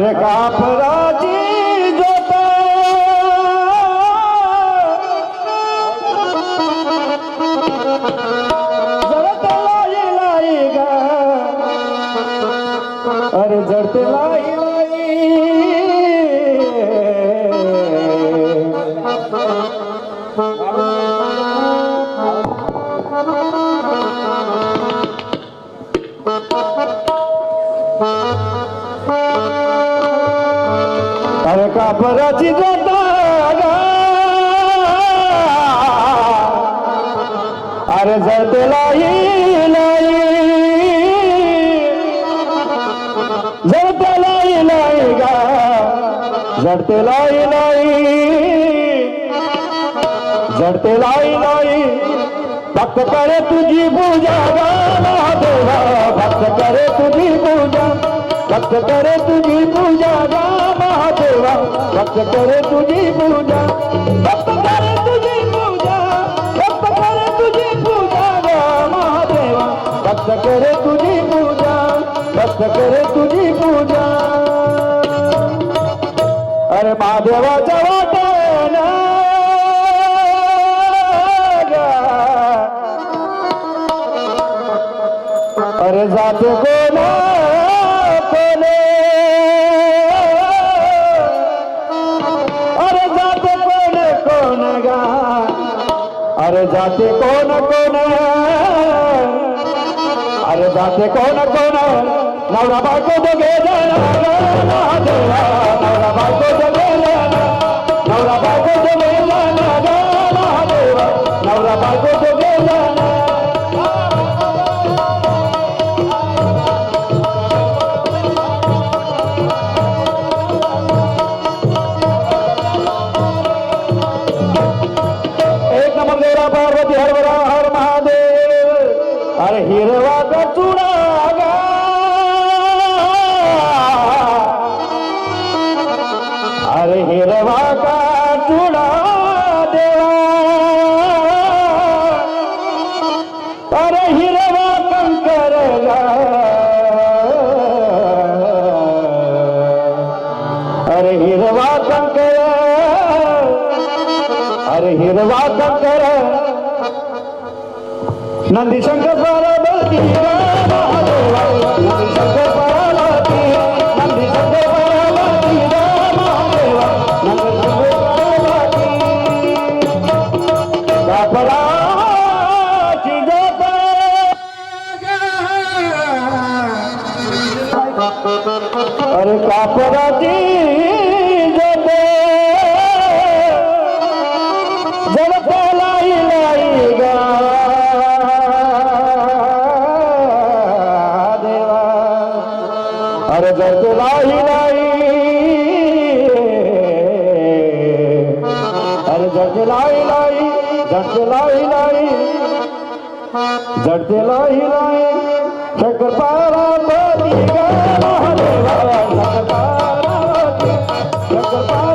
अरे कापराची जोत जळते लाई लाई ग अरे जळते लाई लाई अरे कापराची जोत अरे जळते लाई लाई जळते लाई लाई गा जळते लाई लाई जळते लाई लाई भक्त करे तुझी पूजा गा महादेवा भक्त करे तुझी पूजा भक्त करे तुझी पूजा गा महादेवा भक्त करे तुझी पूजा भक्त करे तुझी पूजा भक्त करे तुझी पूजा गा महादेवा भक्त करे तुझी पूजा भक्त करे तुझी पूजा अरे महादेवाच्या वाटेन अरे जाते कोण कोणे अरे जाते कोण कोण गा अरे जाते कोण कोण अरे जाते कोण कोण नवरा बायको दोघे जण महादेवा नवरा बायको दोघे जण नवरा बायको दोघे जण महादेवा नवरा बायको दोघे जण पार्वती हरवरा हर महादेव अरे हिरवा का चुडा गा अरे हिरवा का चुडा देवा अरे हिरवा कंकर गा अरे हिरवा कंकर अरे हिरवा कंकर नंदी शंकर पार्वती महादेवा नंदी शंकर पार्वती नंदी शंकर पार्वती महादेवा नंदी शंकर पार्वती कापराची जोत अरे कापराची जोत जळते लाई लाई गा देवा अरे जळते लाई लाई अरे जळते लाई लाई जळते लाई लाई जळते लाई लाई शंकर पार्वती गा महादेवा शंकर पार्वती शंकर